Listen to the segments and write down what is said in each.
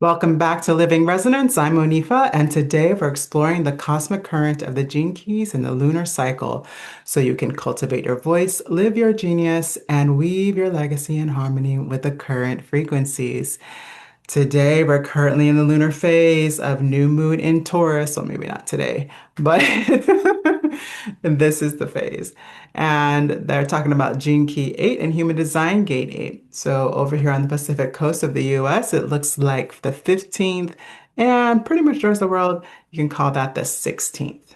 Welcome back to Living Resonance. I'm Monifa, and today we're exploring the cosmic current of the gene keys in the lunar cycle so you can cultivate your voice, live your genius, and weave your legacy in harmony with the current frequencies. Today, we're currently in the lunar phase of new moon in Taurus. Well, maybe not today, but this is the phase. And they're talking about Gene Key 8 and Human Design Gate 8. So over here on the Pacific coast of the US, it looks like the 15th, and pretty much the rest of the world, you can call that the 16th.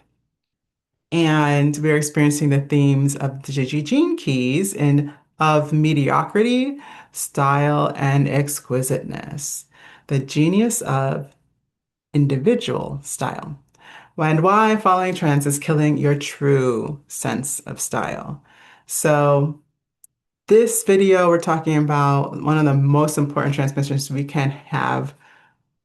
And we're experiencing the themes of the Gene Keys in of mediocrity, style, and exquisiteness. The genius of individual style. And why following trends is killing your true sense of style. So this video, we're talking about one of the most important transmissions we can have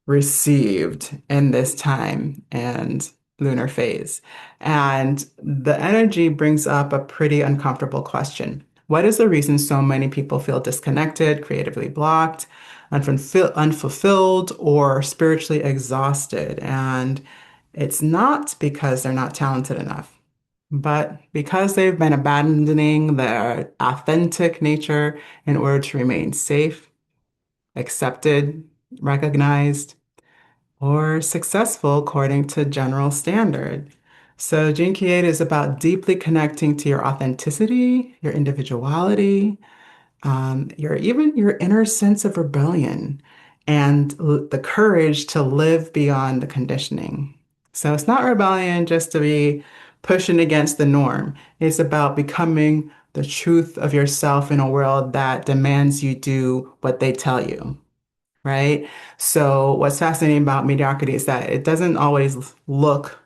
received in this time and lunar phase. And the energy brings up a pretty uncomfortable question. What is the reason so many people feel disconnected, creatively blocked, unfulfilled, or spiritually exhausted? And it's not because they're not talented enough, but because they've been abandoning their authentic nature in order to remain safe, accepted, recognized, or successful according to general standard. So Gene Key 8 is about deeply connecting to your authenticity, your individuality, your inner sense of rebellion and the courage to live beyond the conditioning. So it's not rebellion just to be pushing against the norm. It's about becoming the truth of yourself in a world that demands you do what they tell you, right? So what's fascinating about mediocrity is that it doesn't always look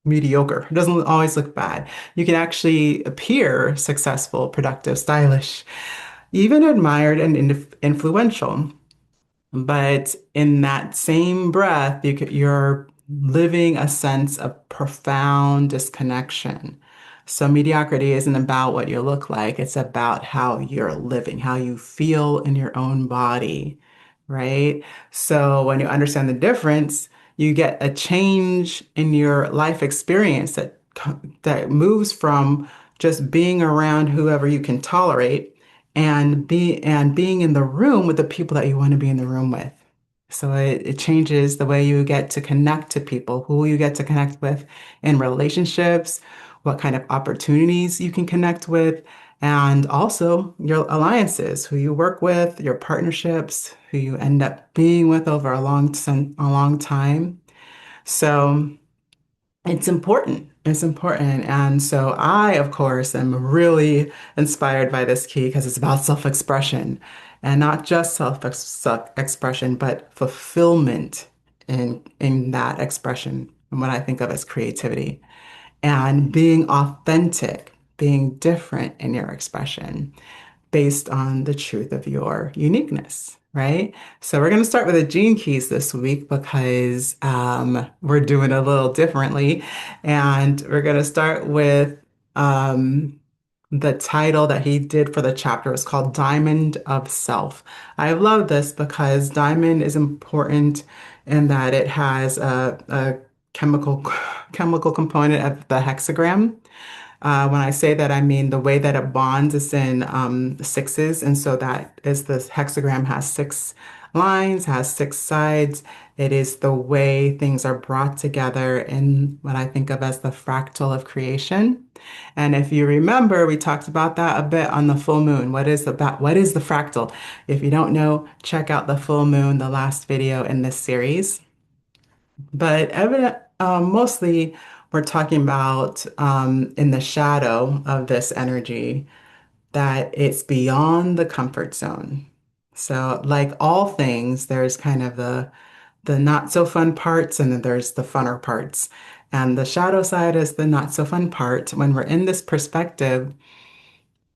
mediocre. It doesn't always look bad. You can actually appear successful, productive, stylish, even admired and influential. But in that same breath, you're living a sense of profound disconnection. So mediocrity isn't about what you look like. It's about how you're living, how you feel in your own body, right? So when you understand the difference, you get a change in your life experience that moves from just being around whoever you can tolerate and being in the room with the people that you want to be in the room with. So it changes the way you get to connect to people, who you get to connect with in relationships, what kind of opportunities you can connect with, and also your alliances, who you work with, your partnerships, who you end up being with over a long time. So it's important. It's important. And so I, of course, am really inspired by this key because it's about self-expression and not just self-expression, but fulfillment in that expression and what I think of as creativity and being authentic, being different in your expression based on the truth of your uniqueness, right? So we're going to start with the gene keys this week because we're doing it a little differently. And we're going to start with the title that he did for the chapter is called Diamond of Self. I love this because diamond is important in that it has a chemical component of the hexagram. When I say that, I mean the way that it bonds is in sixes. And so that is the hexagram has six lines, has six sides. It is the way things are brought together in what I think of as the fractal of creation. And if you remember, we talked about that a bit on the full moon. What is the fractal? If you don't know, check out the full moon, the last video in this series. But mostly we're talking about in the shadow of this energy that it's beyond the comfort zone. So, like all things, there's kind of the not so fun parts, and then there's the funner parts. And the shadow side is the not so fun part. When we're in this perspective,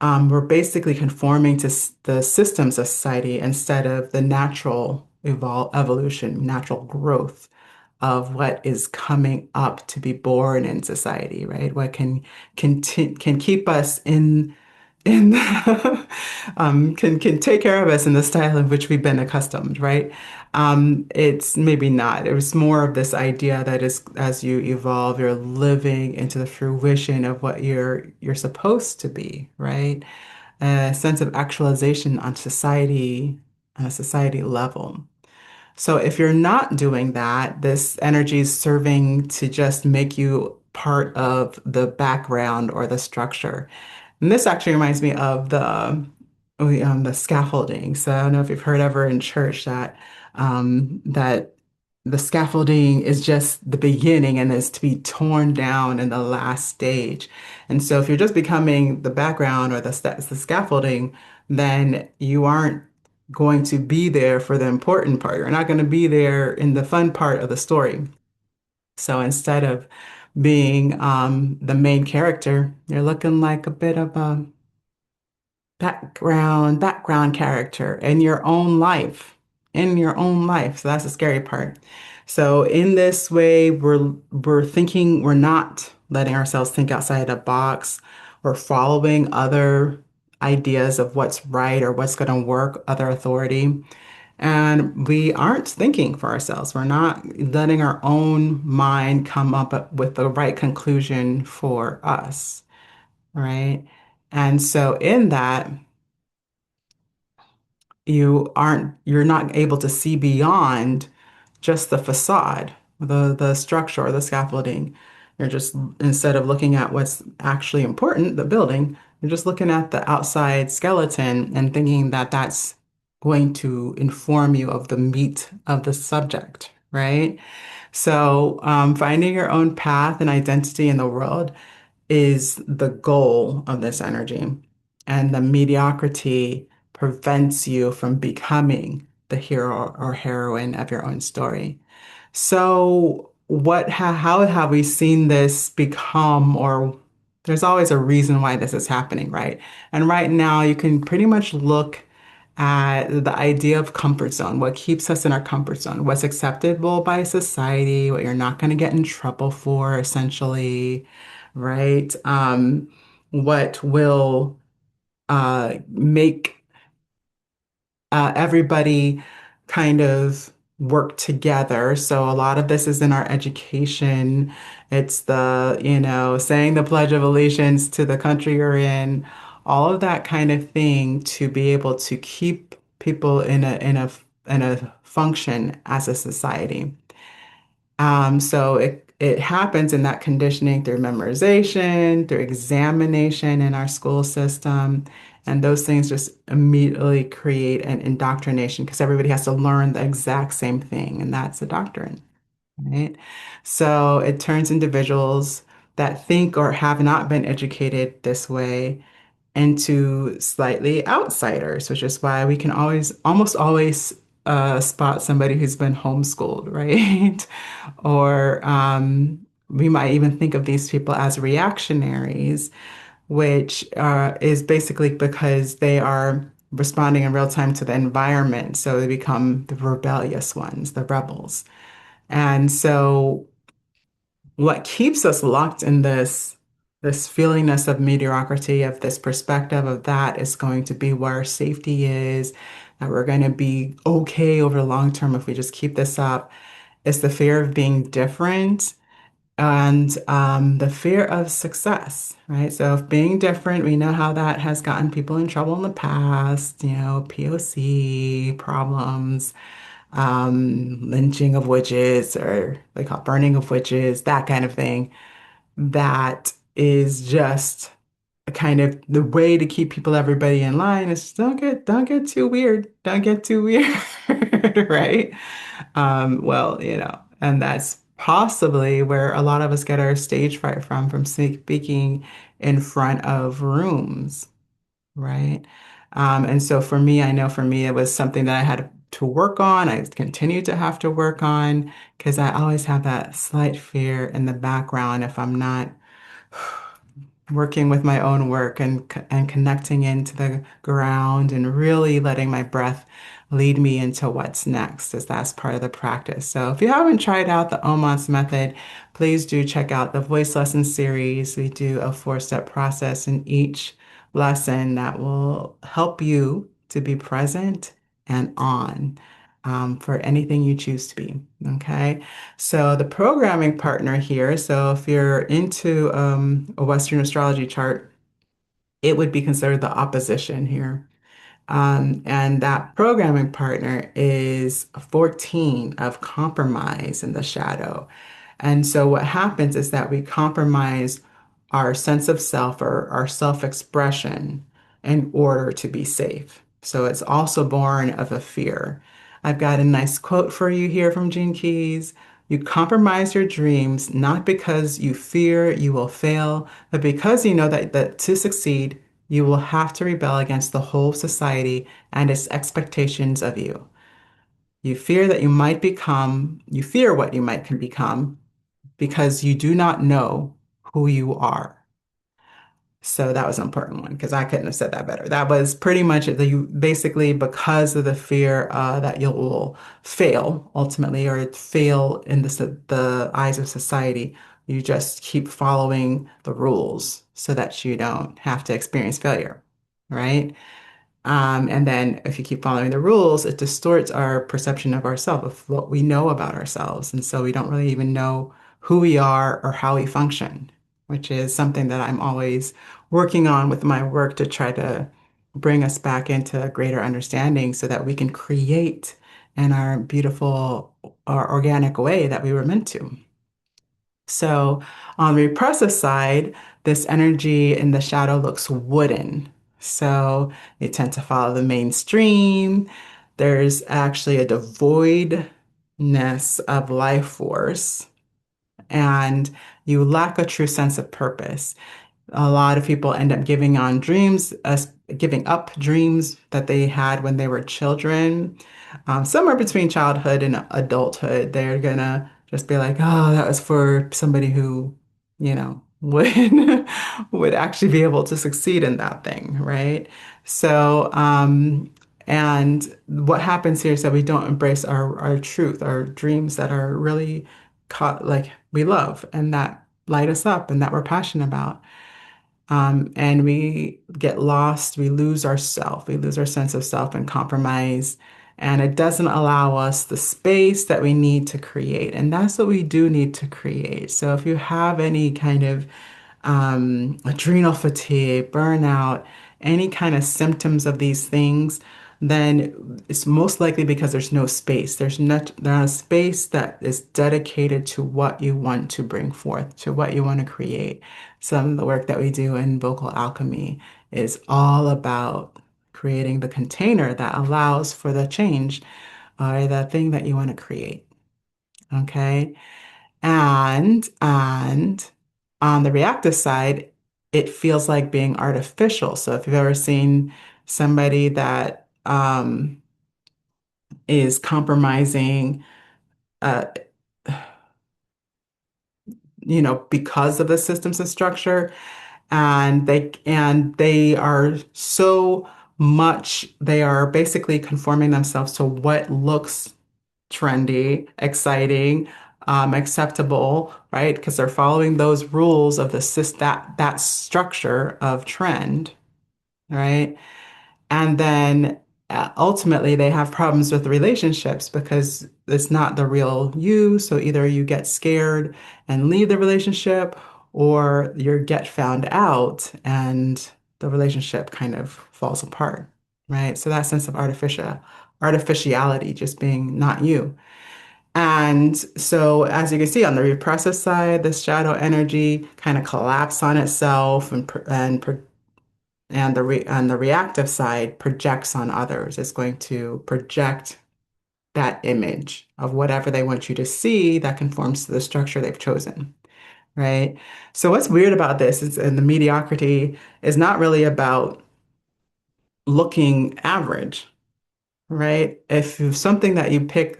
we're basically conforming to the systems of society instead of the natural evolution, natural growth of what is coming up to be born in society, right? What can keep us in can take care of us in the style of which we've been accustomed, right? It's maybe not. It was more of this idea that as you evolve, you're living into the fruition of what you're supposed to be, right? A sense of actualization on a society level. So if you're not doing that, this energy is serving to just make you part of the background or the structure. And this actually reminds me of the scaffolding. So I don't know if you've heard ever in church that the scaffolding is just the beginning and is to be torn down in the last stage. And so if you're just becoming the background or the scaffolding, then you aren't going to be there for the important part. You're not going to be there in the fun part of the story. So instead of being the main character, you're looking like a bit of a background character in your own life. So that's the scary part. So in this way, we're thinking we're not letting ourselves think outside the box. We're following other ideas of what's right or what's going to work, other authority. And we aren't thinking for ourselves. We're not letting our own mind come up with the right conclusion for us, right? And so in that, you're not able to see beyond just the facade, the structure or the scaffolding. You're just, instead of looking at what's actually important, the building, you're just looking at the outside skeleton and thinking that that's going to inform you of the meat of the subject, right? So, finding your own path and identity in the world is the goal of this energy. And the mediocrity prevents you from becoming the hero or heroine of your own story. So, how have we seen this become, or there's always a reason why this is happening, right? And right now, you can pretty much look at the idea of comfort zone, what keeps us in our comfort zone, what's acceptable by society, what you're not going to get in trouble for, essentially, right? What will make everybody kind of work together. So a lot of this is in our education. It's saying the Pledge of Allegiance to the country you're in, all of that kind of thing to be able to keep people in a function as a society. So it happens in that conditioning through memorization, through examination in our school system. And those things just immediately create an indoctrination because everybody has to learn the exact same thing, and that's a doctrine, right? So it turns individuals that think or have not been educated this way into slightly outsiders, which is why we can almost always spot somebody who's been homeschooled, right? Or we might even think of these people as reactionaries, which is basically because they are responding in real time to the environment. So they become the rebellious ones, the rebels. And so what keeps us locked in this feelingness of mediocrity, of this perspective of that is going to be where our safety is, that we're going to be okay over the long term if we just keep this up, is the fear of being different and the fear of success, right? So if being different, we know how that has gotten people in trouble in the past, POC problems, lynching of witches, or they call it burning of witches, that kind of thing. That is just a kind of the way to keep everybody in line is don't get too weird. Don't get too weird, right? Well, and that's possibly where a lot of us get our stage fright from speaking in front of rooms, right? And so for me, I know for me, it was something that I had to work on. I continue to have to work on because I always have that slight fear in the background if I'm not working with my own work and connecting into the ground and really letting my breath lead me into what's next, as that's part of the practice. So if you haven't tried out the OMAS method, please do check out the voice lesson series. We do a 4-step process in each lesson that will help you to be present and on for anything you choose to be. Okay. So the programming partner here, so if you're into a Western astrology chart, it would be considered the opposition here. And that programming partner is 14 of compromise in the shadow. And so what happens is that we compromise our sense of self or our self-expression in order to be safe. So it's also born of a fear. I've got a nice quote for you here from Gene Keys. You compromise your dreams not because you fear you will fail, but because you know that to succeed, you will have to rebel against the whole society and its expectations of you. You fear what you might can become because you do not know who you are. So that was an important one because I couldn't have said that better. That was pretty much it. You basically, because of the fear that you will fail ultimately or fail in the eyes of society, you just keep following the rules so that you don't have to experience failure, right? And then if you keep following the rules, it distorts our perception of ourselves, of what we know about ourselves. And so we don't really even know who we are or how we function, which is something that I'm always working on with my work to try to bring us back into a greater understanding so that we can create in our beautiful or organic way that we were meant to. So on the repressive side, this energy in the shadow looks wooden. So they tend to follow the mainstream. There's actually a devoidness of life force, and you lack a true sense of purpose. A lot of people end up giving up dreams that they had when they were children. Somewhere between childhood and adulthood, they're gonna just be like, "Oh, that was for somebody who, would would actually be able to succeed in that thing, right?" So, and what happens here is that we don't embrace our truth, our dreams that are really caught, like we love and that light us up and that we're passionate about. And we get lost, we lose our sense of self and compromise. And it doesn't allow us the space that we need to create. And that's what we do need to create. So if you have any kind of adrenal fatigue, burnout, any kind of symptoms of these things, then it's most likely because there's no space. There's not a space that is dedicated to what you want to bring forth, to what you want to create. Some of the work that we do in vocal alchemy is all about creating the container that allows for the change or the thing that you want to create. Okay. And on the reactive side, it feels like being artificial. So if you've ever seen somebody that is compromising, uh, because of the systems and structure, and they are so much, they are basically conforming themselves to what looks trendy, exciting, acceptable, right? Because they're following those rules of that structure of trend, right? And then ultimately they have problems with relationships because it's not the real you. So either you get scared and leave the relationship, or you get found out and the relationship kind of falls apart, right? So that sense of artificiality, just being not you. And so, as you can see on the repressive side, the shadow energy kind of collapse on itself, and the reactive side projects on others. It's going to project that image of whatever they want you to see that conforms to the structure they've chosen, right? So what's weird about this is, and the mediocrity is not really about looking average, right? If something that you pick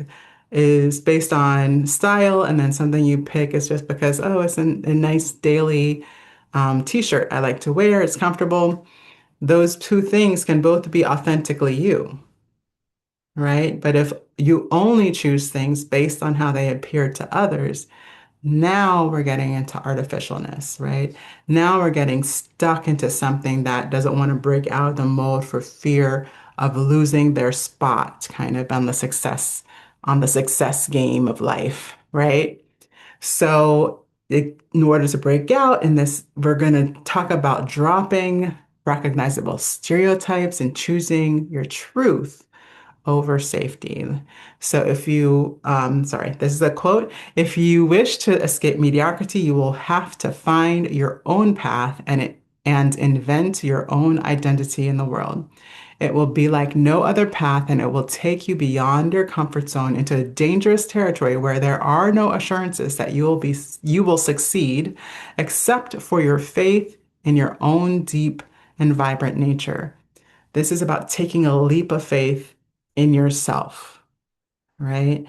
is based on style, and then something you pick is just because, oh, it's a nice daily t-shirt I like to wear, it's comfortable. Those two things can both be authentically you, right? But if you only choose things based on how they appear to others, Now we're getting into artificialness, right? Now we're getting stuck into something that doesn't want to break out of the mold for fear of losing their spot kind of on the success game of life, right? So in order to break out in this, we're going to talk about dropping recognizable stereotypes and choosing your truth over safety. So sorry, this is a quote. If you wish to escape mediocrity, you will have to find your own path and invent your own identity in the world. It will be like no other path, and it will take you beyond your comfort zone into a dangerous territory where there are no assurances that you will succeed, except for your faith in your own deep and vibrant nature. This is about taking a leap of faith in yourself, right?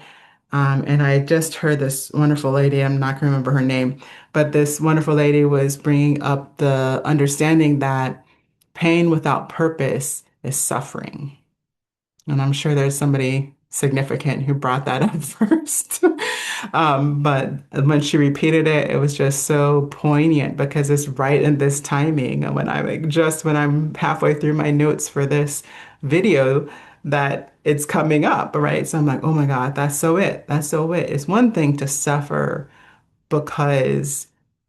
And I just heard this wonderful lady, I'm not going to remember her name, but this wonderful lady was bringing up the understanding that pain without purpose is suffering. And I'm sure there's somebody significant who brought that up first. But when she repeated it, it was just so poignant because it's right in this timing. And when I'm halfway through my notes for this video, that it's coming up, right? So I'm like, oh my God, that's so it. That's so it. It's one thing to suffer because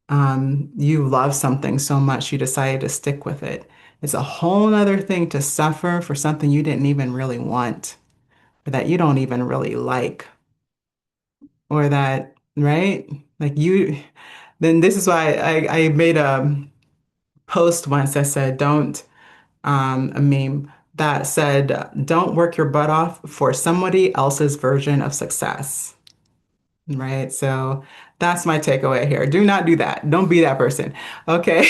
you love something so much you decided to stick with it. It's a whole other thing to suffer for something you didn't even really want, or that you don't even really like, or that, right? Like then this is why I made a post once that said, a meme that said, don't work your butt off for somebody else's version of success. Right. So that's my takeaway here. Do not do that. Don't be that person. Okay.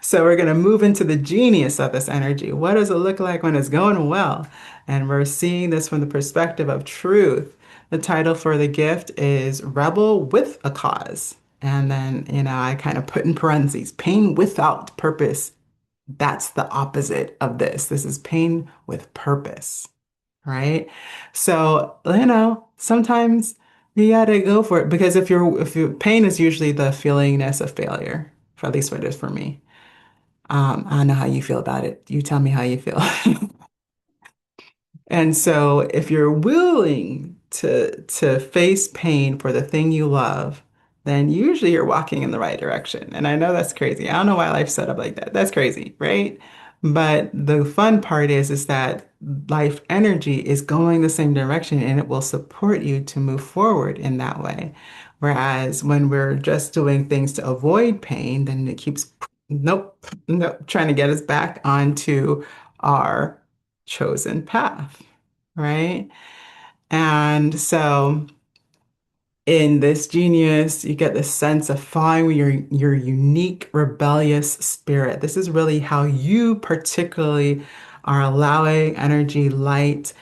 So we're going to move into the genius of this energy. What does it look like when it's going well? And we're seeing this from the perspective of truth. The title for the gift is Rebel with a Cause. And then, I kind of put in parentheses, pain without purpose. That's the opposite of this. This is pain with purpose, right? So, sometimes you gotta go for it because if your pain is usually the feelingness of failure, for at least what it is for me. I don't know how you feel about it. You tell me how you feel. And so if you're willing to face pain for the thing you love, then usually you're walking in the right direction. And I know that's crazy. I don't know why life's set up like that. That's crazy, right? But the fun part is that life energy is going the same direction and it will support you to move forward in that way. Whereas when we're just doing things to avoid pain, then it keeps, nope, nope, trying to get us back onto our chosen path, right? And so in this genius, you get the sense of following your unique rebellious spirit. This is really how you particularly are allowing energy, light,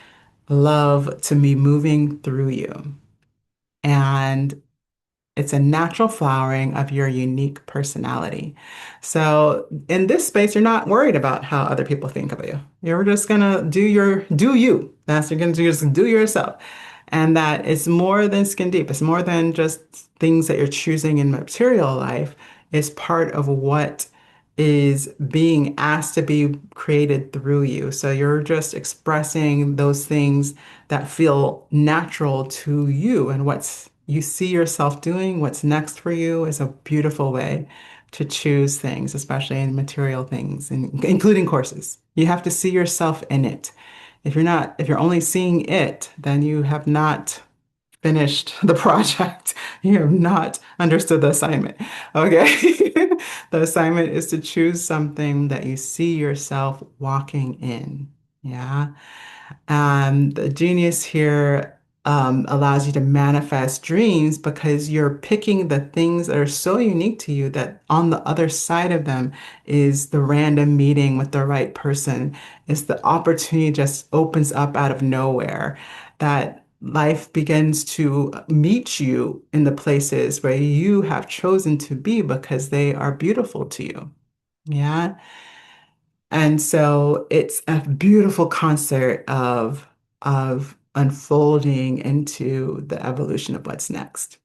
love to be moving through you. And it's a natural flowering of your unique personality. So in this space, you're not worried about how other people think of you. You're just gonna do you. That's you're gonna just do yourself. And that it's more than skin deep. It's more than just things that you're choosing in material life. It's part of what is being asked to be created through you. So you're just expressing those things that feel natural to you and what's you see yourself doing, what's next for you is a beautiful way to choose things, especially in material things, including courses. You have to see yourself in it. If you're only seeing it, then you have not finished the project. You have not understood the assignment. Okay. The assignment is to choose something that you see yourself walking in. Yeah. And the genius here allows you to manifest dreams because you're picking the things that are so unique to you that on the other side of them is the random meeting with the right person. It's the opportunity just opens up out of nowhere that life begins to meet you in the places where you have chosen to be because they are beautiful to you. Yeah. And so it's a beautiful concert of unfolding into the evolution of what's next.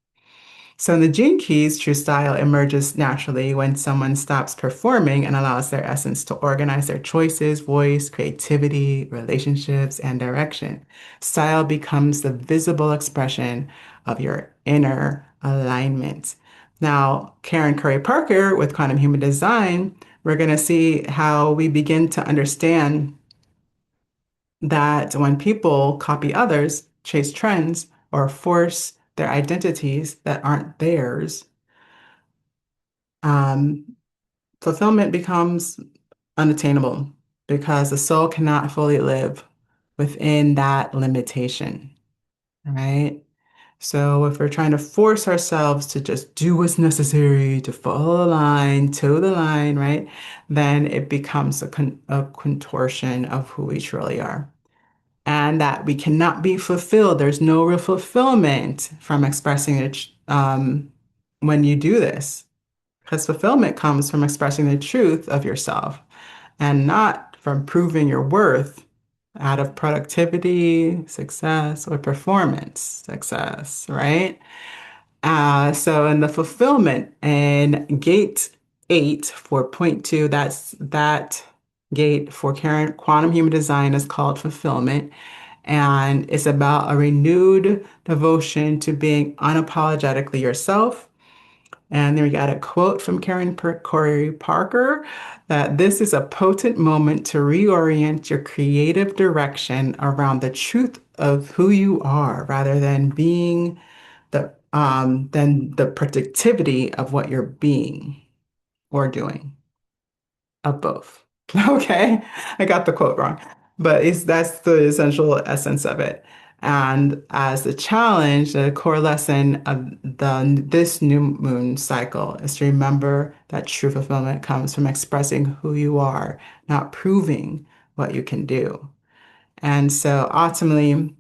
So in the Gene Keys, true style emerges naturally when someone stops performing and allows their essence to organize their choices, voice, creativity, relationships, and direction. Style becomes the visible expression of your inner alignment. Now, Karen Curry Parker with Quantum Human Design, we're going to see how we begin to understand that when people copy others, chase trends, or force their identities that aren't theirs, um, fulfillment becomes unattainable because the soul cannot fully live within that limitation, right? So if we're trying to force ourselves to just do what's necessary to follow the line, toe the line, right? Then it becomes a contortion of who we truly are. And that we cannot be fulfilled. There's no real fulfillment from expressing it when you do this. Because fulfillment comes from expressing the truth of yourself and not from proving your worth out of productivity, success, or performance success, right? So in the fulfillment in gate 8 for point 2, that's that gate for current quantum human design is called fulfillment. And it's about a renewed devotion to being unapologetically yourself. And then we got a quote from Corey Parker that this is a potent moment to reorient your creative direction around the truth of who you are rather than the productivity of what you're being or doing of both. Okay, I got the quote wrong, but that's the essential essence of it. And as the challenge, the core lesson of this new moon cycle is to remember that true fulfillment comes from expressing who you are, not proving what you can do. And so ultimately,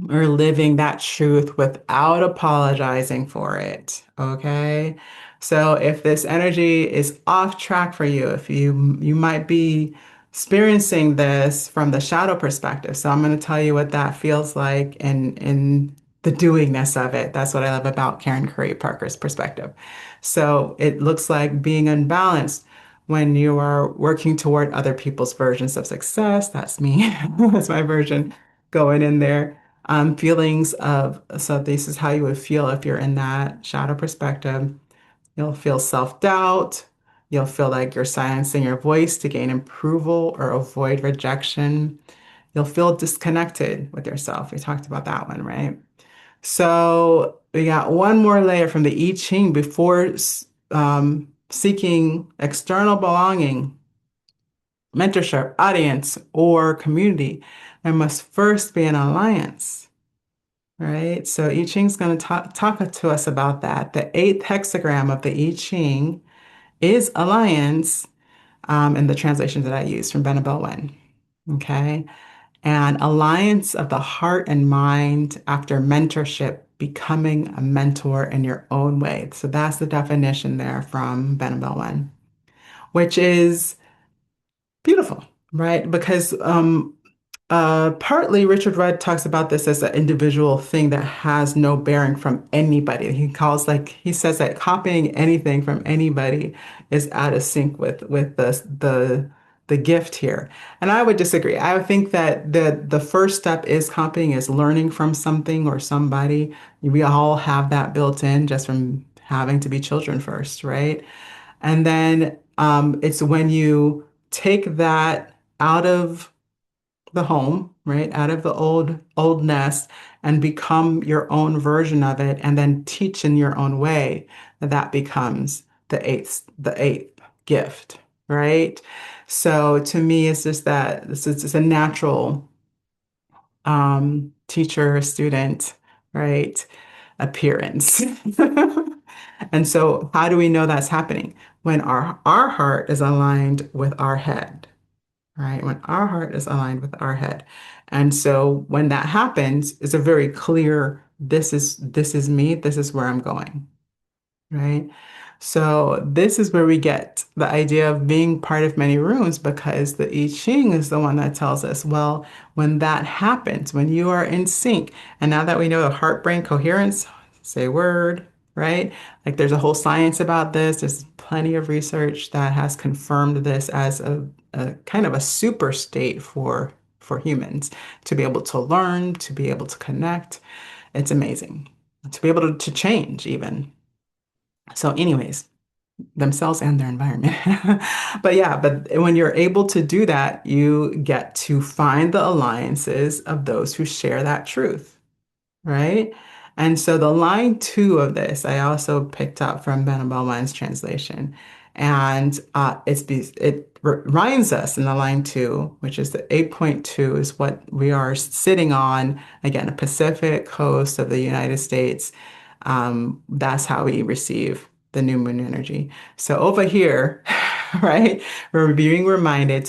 we're living that truth without apologizing for it. Okay. So if this energy is off track for you, if you might be experiencing this from the shadow perspective. So I'm going to tell you what that feels like in the doingness of it. That's what I love about Karen Curry Parker's perspective. So it looks like being unbalanced when you are working toward other people's versions of success. That's me. That's my version going in there. Feelings of, so this is how you would feel if you're in that shadow perspective. You'll feel self-doubt. You'll feel like you're silencing your voice to gain approval or avoid rejection. You'll feel disconnected with yourself. We talked about that one, right? So we got one more layer from the I Ching before seeking external belonging, mentorship, audience, or community. There must first be an alliance. Right. So I Ching's going to talk to us about that. The eighth hexagram of the I Ching is alliance in the translations that I use from Benabel Wen. Okay. And alliance of the heart and mind after mentorship, becoming a mentor in your own way. So that's the definition there from Benabel Wen, which is beautiful, right? Because partly Richard Rudd talks about this as an individual thing that has no bearing from anybody. He says that copying anything from anybody is out of sync with the gift here. And I would disagree. I would think that the first step is copying, is learning from something or somebody. We all have that built in just from having to be children first, right? And then it's when you take that out of the home, right, out of the old nest and become your own version of it and then teach in your own way, that becomes the eighth gift, right? So to me, it's just that this is just a natural teacher student, right, appearance. And so how do we know that's happening? When our heart is aligned with our head, right? When our heart is aligned with our head. And so when that happens, it's a very clear, this is me, this is where I'm going, right? So this is where we get the idea of being part of many rooms because the I Ching is the one that tells us, well, when that happens, when you are in sync, and now that we know the heart-brain coherence, say word, right? Like there's a whole science about this. There's plenty of research that has confirmed this as a kind of a super state for humans to be able to learn, to be able to connect. It's amazing. To be able to change even. So anyways, themselves and their environment. But yeah, but when you're able to do that, you get to find the alliances of those who share that truth, right? And so the line two of this, I also picked up from Ben Bowman's translation. And it reminds us in the line two, which is the 8.2, is what we are sitting on, again, the Pacific coast of the United States. That's how we receive the new moon energy. So over here, right, we're being reminded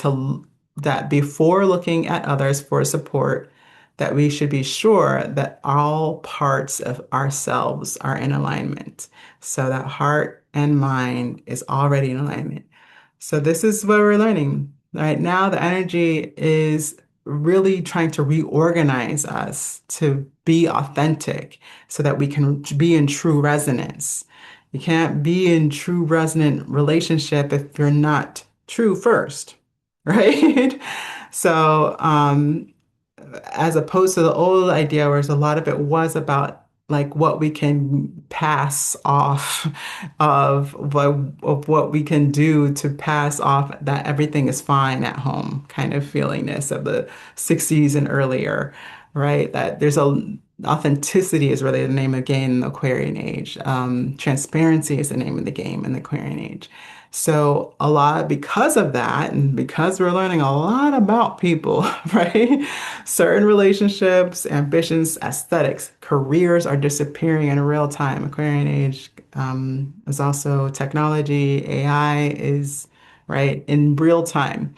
that before looking at others for support, that we should be sure that all parts of ourselves are in alignment. So that heart and mind is already in alignment. So this is what we're learning. Right now, the energy is really trying to reorganize us to be authentic so that we can be in true resonance. You can't be in true resonant relationship if you're not true first, right? So, as opposed to the old idea, whereas a lot of it was about like what we can pass off of what we can do to pass off that everything is fine at home kind of feelingness of the 60s and earlier, right? That there's a authenticity is really the name of the game in the Aquarian age. Transparency is the name of the game in the Aquarian age. So a lot because of that, and because we're learning a lot about people, right? Certain relationships, ambitions, aesthetics, careers are disappearing in real time. Aquarian age is also technology, AI is right in real time.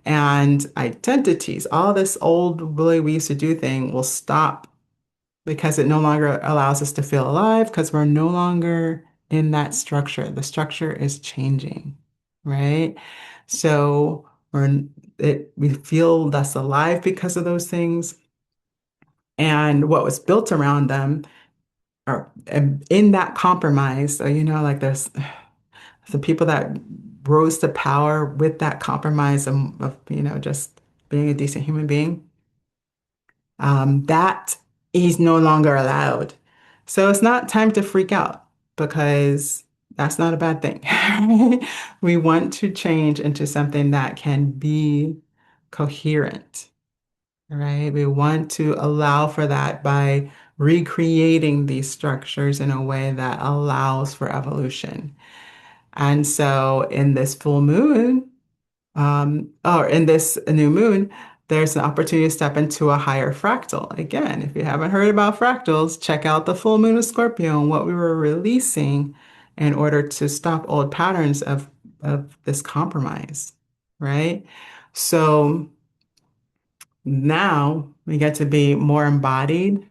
And identities, all this old way we used to do thing will stop because it no longer allows us to feel alive because we're no longer in that structure. The structure is changing, right? So we feel less alive because of those things. And what was built around them are in that compromise. So, like there's the people that rose to power with that compromise of just being a decent human being that he's no longer allowed. So it's not time to freak out because that's not a bad thing. We want to change into something that can be coherent, right? We want to allow for that by recreating these structures in a way that allows for evolution. And so in this full moon, or in this new moon, there's an opportunity to step into a higher fractal. Again, if you haven't heard about fractals, check out the full moon of Scorpio and what we were releasing in order to stop old patterns of this compromise, right? So now we get to be more embodied,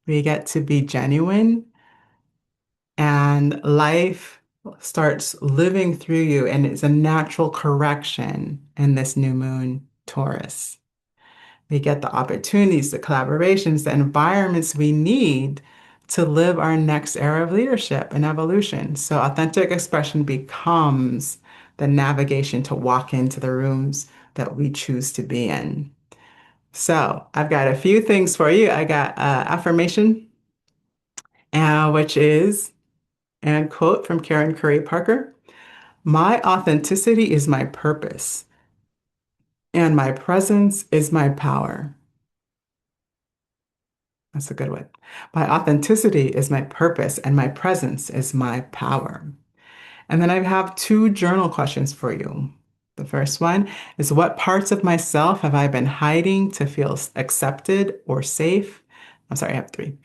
we get to be genuine, and life starts living through you, and it's a natural correction in this new moon, Taurus. We get the opportunities, the collaborations, the environments we need to live our next era of leadership and evolution. So authentic expression becomes the navigation to walk into the rooms that we choose to be in. So I've got a few things for you. I got affirmation, which is, and quote from Karen Curry Parker, "My authenticity is my purpose, and my presence is my power." That's a good one. My authenticity is my purpose, and my presence is my power. And then I have two journal questions for you. The first one is, what parts of myself have I been hiding to feel accepted or safe? I'm sorry, I have three.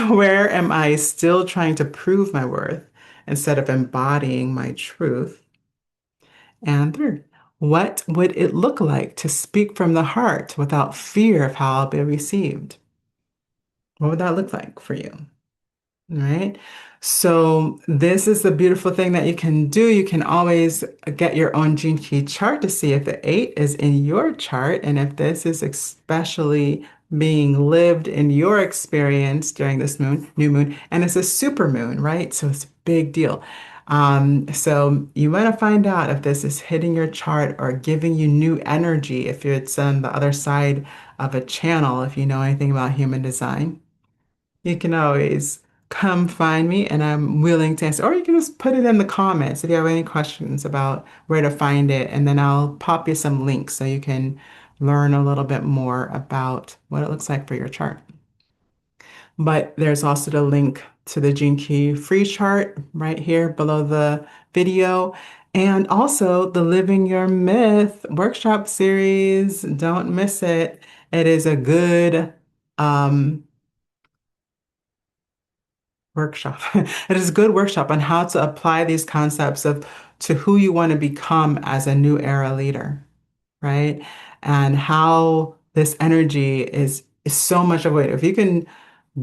Where am I still trying to prove my worth instead of embodying my truth? And third, what would it look like to speak from the heart without fear of how I'll be received? What would that look like for you? All right. So this is the beautiful thing that you can do. You can always get your own gene key chart to see if the 8 is in your chart and if this is especially being lived in your experience during this new moon, and it's a super moon, right? So it's a big deal. So you want to find out if this is hitting your chart or giving you new energy, if it's on the other side of a channel, if you know anything about human design. You can always come find me and I'm willing to answer, or you can just put it in the comments if you have any questions about where to find it, and then I'll pop you some links so you can learn a little bit more about what it looks like for your chart. But there's also the link to the Gene Key free chart right here below the video. And also the Living Your Myth workshop series. Don't miss it. It is a good um, workshop. It is a good workshop on how to apply these concepts of to who you want to become as a new era leader, right? And how this energy is so much of it. If you can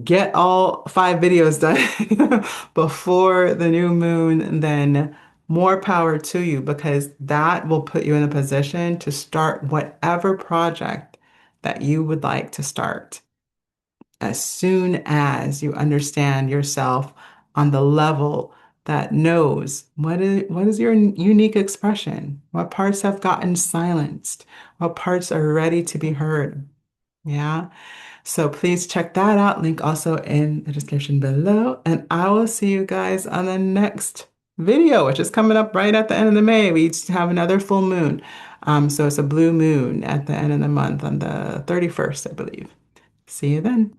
get all 5 videos done before the new moon, then more power to you because that will put you in a position to start whatever project that you would like to start as soon as you understand yourself on the level that knows what is your unique expression, what parts have gotten silenced, what parts are ready to be heard. Yeah. So please check that out. Link also in the description below. And I will see you guys on the next video, which is coming up right at the end of the May. We have another full moon. So it's a blue moon at the end of the month on the 31st, I believe. See you then.